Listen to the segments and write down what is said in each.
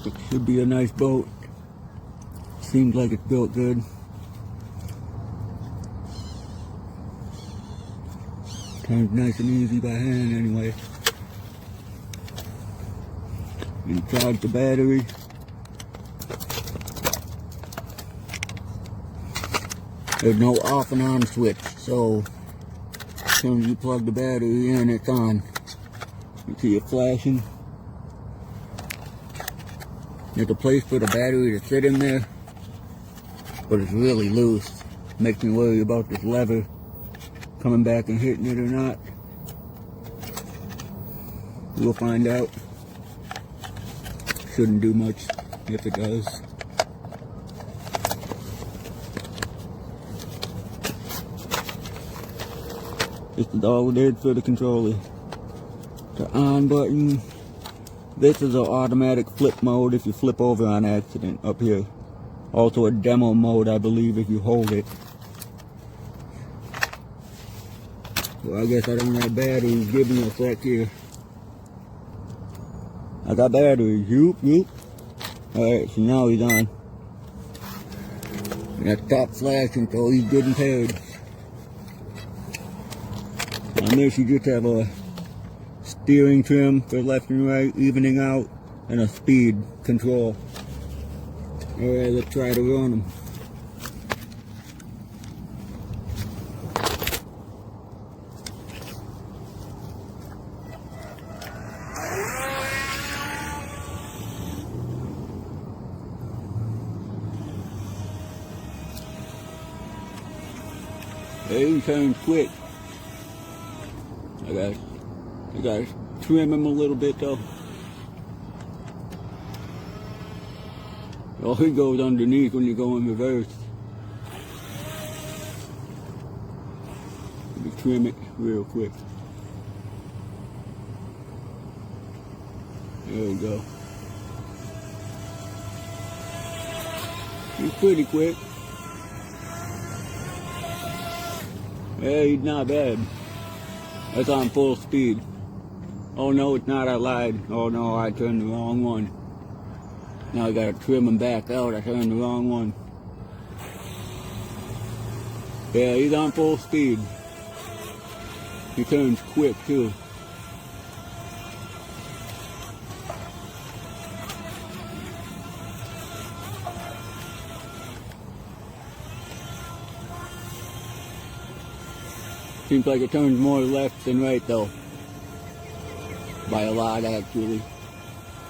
It should be a nice boat. Seems like it's built good. Turns nice and easy by hand anyway. You charge the battery. There's no off and on switch, so as soon as you plug the battery in, it's on. You see it flashing. There's a place for the battery to sit in there, but it's really loose. Makes me worry about this lever coming back and hitting it or not. We'll find out. Shouldn't do much if it does. This is all it is for the controller. The on button. This is an automatic flip mode if you flip over on accident up here. Also a demo mode, I believe, if you hold it. Well, I guess I don't have batteries. Give me a sec here. I got batteries. Yoop, yoop. Alright, so now he's on. That top flashing, so he's good and paired. On this, you just have a steering trim for left and right, evening out, and a speed control. Alright, let's try to run them. He turns quick. I gotta trim him a little bit though. Oh, he goes underneath when you go in reverse. Let me trim it real quick. There we go. He's pretty quick. Yeah, he's not bad. That's on full speed. Oh no, it's not, I lied. Oh no, I turned the wrong one. Now I gotta trim him back out, I turned the wrong one. Yeah, he's on full speed. He turns quick too. Seems like it turns more left than right though. By a lot actually.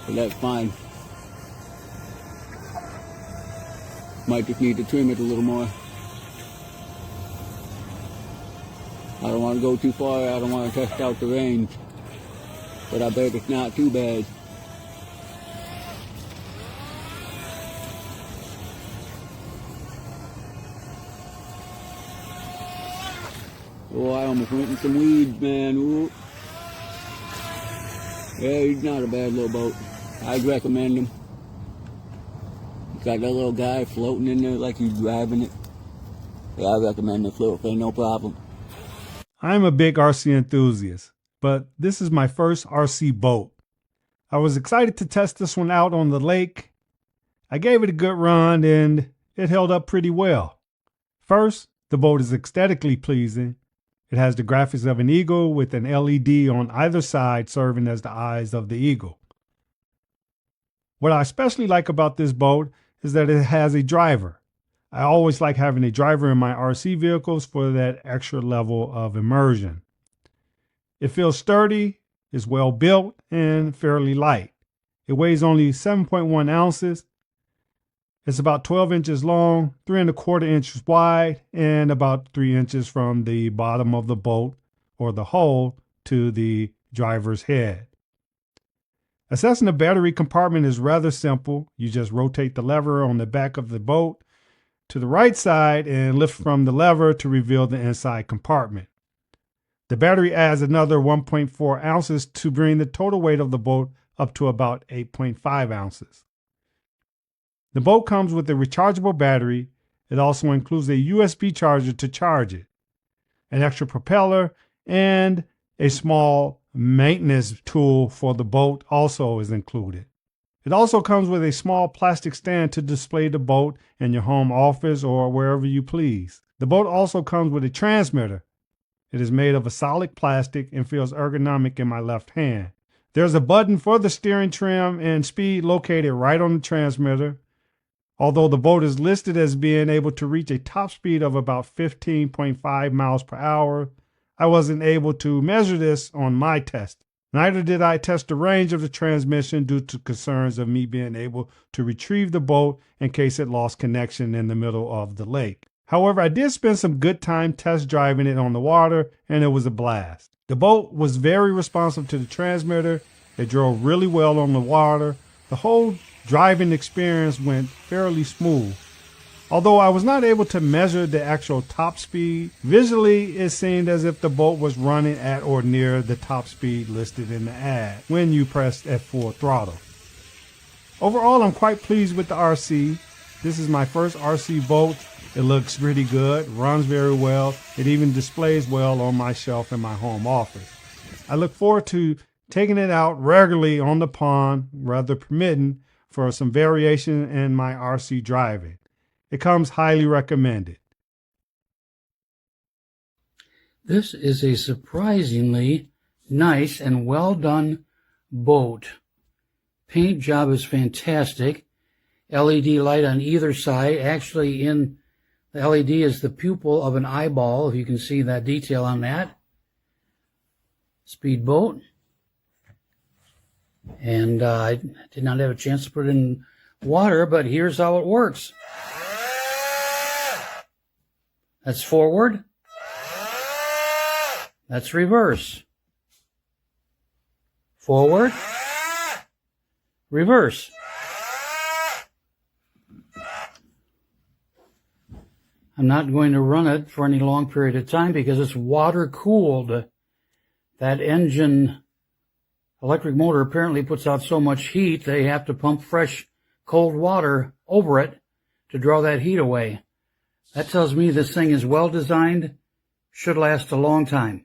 But that's fine. Might just need to trim it a little more. I don't want to go too far, I don't want to test out the range. But I bet it's not too bad. Oh, I almost went in some weeds, man. Ooh. Yeah, he's not a bad little boat. I'd recommend him. Got that little guy floating in there like he's driving it. Yeah, I recommend this little thing, no problem. I'm a big RC enthusiast, but this is my first RC boat. I was excited to test this one out on the lake. I gave it a good run and it held up pretty well. First, the boat is aesthetically pleasing. It has the graphics of an eagle with an LED on either side serving as the eyes of the eagle. What I especially like about this boat is that it has a driver. I always like having a driver in my RC vehicles for that extra level of immersion. It feels sturdy, is well built, and fairly light. It weighs only 7.1 ounces. It's about 12 inches long, 3¼ inches wide, and about 3 inches from the bottom of the boat or the hull to the driver's head. Accessing the battery compartment is rather simple. You just rotate the lever on the back of the boat to the right side and lift from the lever to reveal the inside compartment. The battery adds another 1.4 ounces to bring the total weight of the boat up to about 8.5 ounces. The boat comes with a rechargeable battery. It also includes a USB charger to charge it, an extra propeller, and a small maintenance tool for the boat also is included. It also comes with a small plastic stand to display the boat in your home office or wherever you please. The boat also comes with a transmitter. It is made of a solid plastic and feels ergonomic in my left hand. There's a button for the steering trim and speed located right on the transmitter. Although the boat is listed as being able to reach a top speed of about 15.5 miles per hour, I wasn't able to measure this on my test. Neither did I test the range of the transmission due to concerns of me being able to retrieve the boat in case it lost connection in the middle of the lake. However, I did spend some good time test driving it on the water, and it was a blast. The boat was very responsive to the transmitter. It drove really well on the water. The whole driving experience went fairly smooth. Although I was not able to measure the actual top speed, visually it seemed as if the boat was running at or near the top speed listed in the ad when you pressed at full throttle. Overall, I'm quite pleased with the RC. This is my first RC boat. It looks pretty good, runs very well. It even displays well on my shelf in my home office. I look forward to taking it out regularly on the pond, weather permitting, for some variation in my RC driving. It comes highly recommended. This is a surprisingly nice and well done boat. Paint job is fantastic. LED light on either side. Actually, in the LED is the pupil of an eyeball, if you can see that detail on that. Speedboat. And I did not have a chance to put it in water, but here's how it works. That's forward. That's reverse. Forward. Reverse. I'm not going to run it for any long period of time because it's water cooled. That engine electric motor apparently puts out so much heat they have to pump fresh cold water over it to draw that heat away. That tells me this thing is well designed, should last a long time.